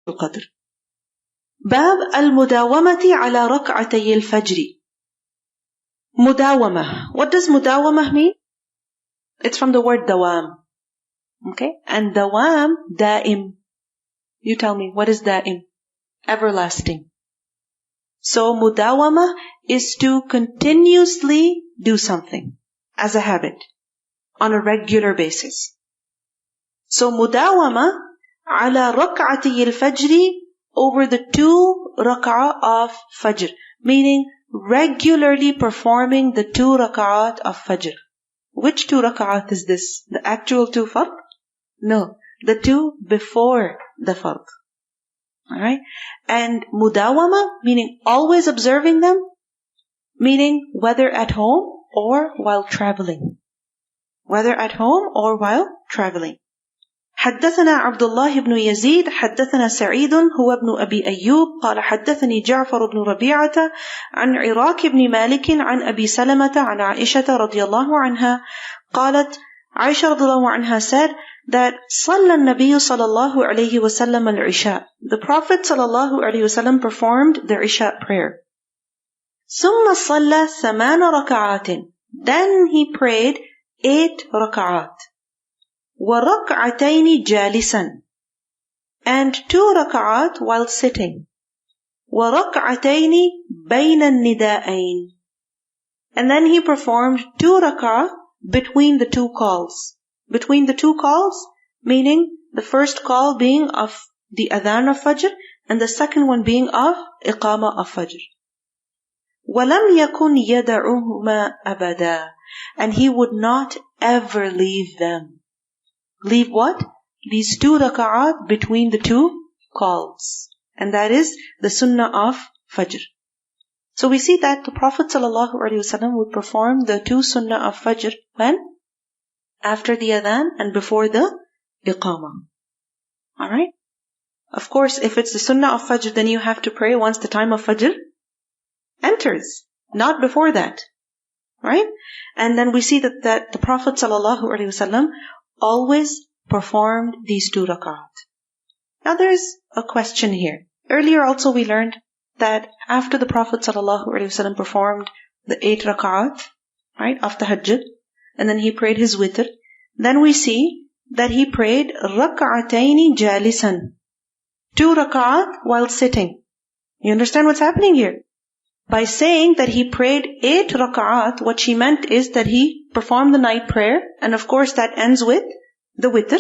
القدر. باب المداومة على ركعتي الفجر. Mudawama. What does mudawama mean? It's from the word dawam. Okay? And dawam, daim. You tell me, what is daim? Everlasting. So mudawama is to continuously do something as a habit on a regular basis. So mudawama ala rak'ati al-fajr, over the 2 rak'ah of fajr, meaning regularly performing the 2 rak'at of fajr. Which 2 rak'at is this? The actual 2 fard? No, the 2 before the fard. Alright? And mudawama, meaning always observing them, meaning whether at home or while traveling. Whether at home or while traveling. حدثنا عبد الله بن يزيد حدثنا سعيد هو ابن أبي أيوب قال حدثني جعفر بن ربيعة عن عراك بن مالك عن أبي سلمة عن عائشة رضي الله عنها قالت عائشة رضي الله عنها said that صلى النبي صلى الله عليه وسلم العشاء. The Prophet صلى الله عليه وسلم performed the Isha prayer. ثم صلى 8 ركعات. Then he prayed 8 rak'at. وَرَكْعَتَيْنِ جَالِسًا, and 2 rak'at while sitting. وَرَكْعَتَيْنِ بَيْنَ النِّدَاءَيْنِ, and then he performed 2 rak'ah between the 2 calls. Between the 2 calls, meaning the first call being of the Adhan of Fajr and the second one being of Iqama of Fajr. وَلَمْ يَكُنْ يَدَعُهُمَا أَبَدًا, and he would not ever leave them. Leave what? These 2 rak'at between the 2 calls. And that is the Sunnah of Fajr. So we see that the Prophet ﷺ would perform the 2 Sunnah of Fajr when? After the Adhan and before the Iqama. Alright? Of course, if it's the Sunnah of Fajr, then you have to pray once the time of Fajr enters. Not before that. Right? And then we see that the Prophet ﷺ always performed these 2 rak'at. Now there is a question here. Earlier also we learned that after the Prophet ﷺ performed the 8 rak'at, right, of Tahajjud, and then he prayed his witr, then we see that he prayed rak'ataini jalisan, 2 rak'at while sitting. You understand what's happening here? By saying that he prayed 8 rak'at, what she meant is that he performed the night prayer, and of course that ends with the witr,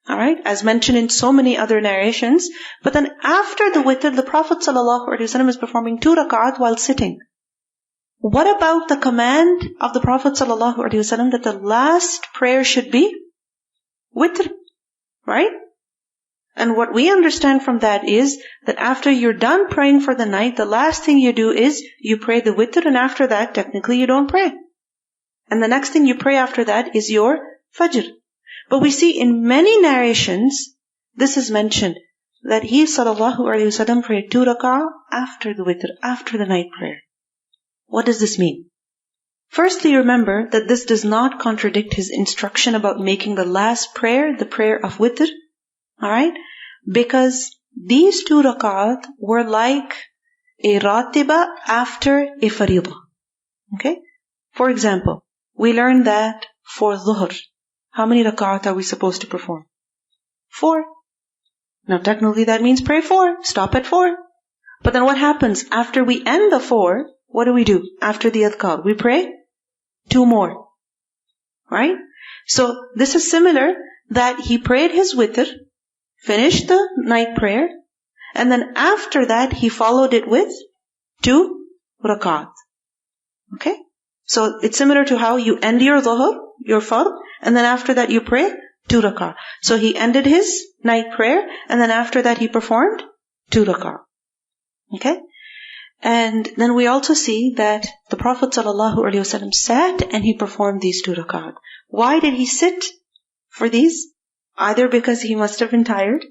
alright, as mentioned in so many other narrations. But then after the witr, the Prophet ﷺ is performing 2 rak'at while sitting. What about the command of the Prophet ﷺ that the last prayer should be witr, right? And what we understand from that is that after you're done praying for the night, the last thing you do is you pray the witr, and after that, technically you don't pray. And the next thing you pray after that is your fajr. But we see in many narrations, this is mentioned, that he ﷺ prayed 2 rak'ah after the witr, after the night prayer. What does this mean? Firstly, remember that this does not contradict his instruction about making the last prayer the prayer of witr. Alright? Because these 2 rak'at were like a ratiba after a faridah. Okay? For example, we learned that for dhuhr, how many rak'at are we supposed to perform? 4. Now technically that means pray 4, stop at 4. But then what happens? After we end the 4, what do? After the adhkar, we pray 2 more. Right? So this is similar, that he prayed his witr, finished the night prayer, and then after that he followed it with 2 rak'at. Okay? So it's similar to how you end your dhuhr, your fard, and then after that you pray 2 rak'ah. So he ended his night prayer, and then after that he performed 2 rak'ah. Okay? And then we also see that the Prophet ﷺ sat and he performed these 2 rak'ah. Why did he sit for these? Either because he must have been tired,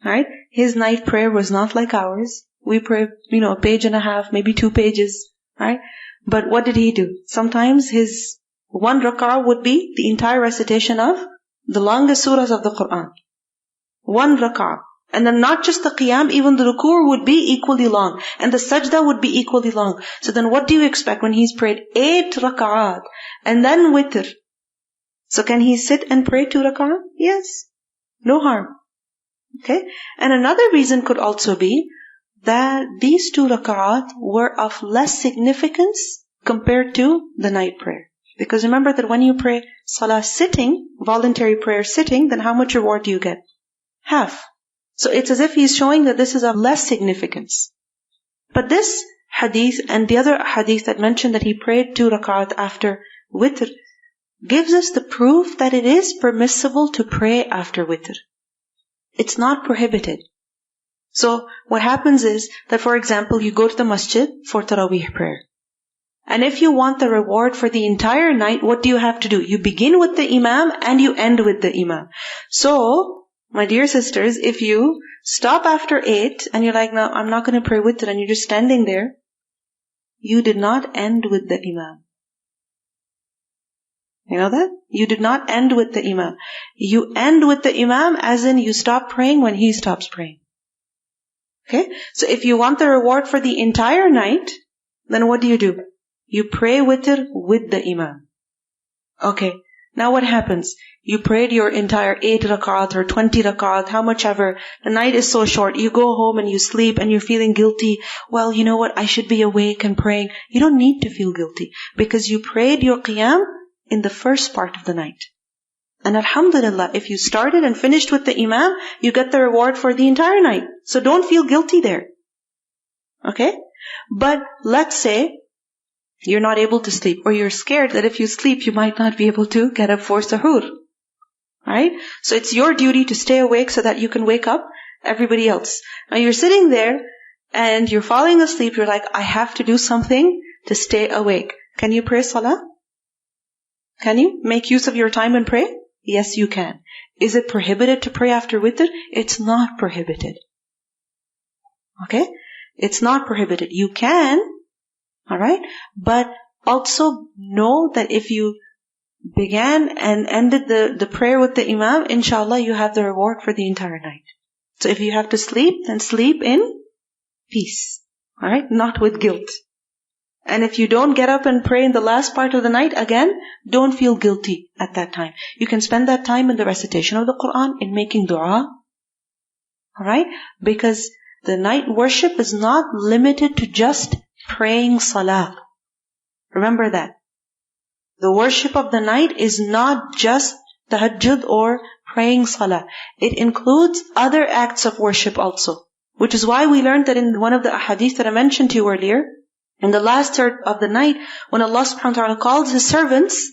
right? His night prayer was not like ours. We pray, a page and a half, maybe 2 pages, right? But what did he do? Sometimes his 1 rak'ah would be the entire recitation of the longest surahs of the Quran. 1 rak'ah. And then not just the qiyam, even the ruku' would be equally long. And the sajda would be equally long. So then what do you expect when he's prayed 8 rak'at and then witr? So can he sit and pray 2 rak'at? Yes. No harm. Okay? And another reason could also be that these 2 rak'at were of less significance compared to the night prayer. Because remember that when you pray salah sitting, voluntary prayer sitting, then how much reward do you get? Half. So it's as if he's showing that this is of less significance. But this hadith and the other hadith that mentioned that he prayed 2 rak'at after witr gives us the proof that it is permissible to pray after witr. It's not prohibited. So what happens is that, for example, you go to the masjid for Taraweeh prayer. And if you want the reward for the entire night, what do you have to do? You begin with the imam and you end with the imam. So, my dear sisters, if you stop after 8 and you're like, no, I'm not going to pray witr, and you're just standing there, you did not end with the imam. You know that? You did not end with the imam. You end with the imam as in you stop praying when he stops praying. Okay? So if you want the reward for the entire night, then what do? You pray witr with the imam. Okay. Now what happens? You prayed your entire 8 rak'at or 20 rak'at, how much ever. The night is so short. You go home and you sleep and you're feeling guilty. Well, you know what? I should be awake and praying. You don't need to feel guilty because you prayed your qiyam in the first part of the night. And alhamdulillah, if you started and finished with the imam, you get the reward for the entire night. So don't feel guilty there. Okay? But let's say you're not able to sleep, or you're scared that if you sleep, you might not be able to get up for sahur. Right? So it's your duty to stay awake so that you can wake up everybody else. Now you're sitting there and you're falling asleep. You're like, I have to do something to stay awake. Can you pray salah? Can you make use of your time and pray? Yes, you can. Is it prohibited to pray after witr? It's not prohibited. Okay? It's not prohibited. You can, alright? But also know that if you began and ended the prayer with the imam, inshallah you have the reward for the entire night. So if you have to sleep, then sleep in peace. Alright? Not with guilt. And if you don't get up and pray in the last part of the night, again, don't feel guilty at that time. You can spend that time in the recitation of the Quran, in making dua. Alright? Because the night worship is not limited to just praying salah. Remember that. The worship of the night is not just tahajjud or praying salah. It includes other acts of worship also. Which is why we learned that in one of the ahadith that I mentioned to you earlier, in the last third of the night, when Allah subhanahu wa ta'ala calls His servants,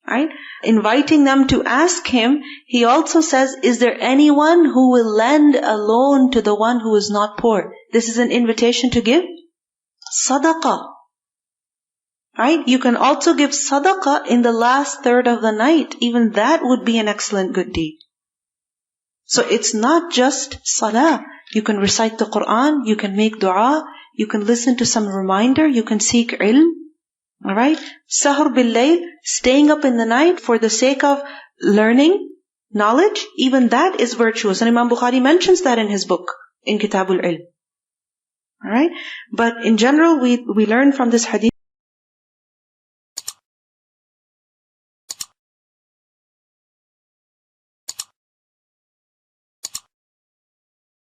right, inviting them to ask Him, He also says, is there anyone who will lend a loan to the one who is not poor? This is an invitation to give sadaqah. Right? You can also give sadaqah in the last third of the night. Even that would be an excellent good deed. So it's not just salah. You can recite the Quran, you can make dua, you can listen to some reminder, you can seek ilm. Alright? Sahur bil-layl, staying up in the night for the sake of learning, knowledge, even that is virtuous. And Imam Bukhari mentions that in his book, in Kitabul Ilm. Alright? But in general, we learn from this hadith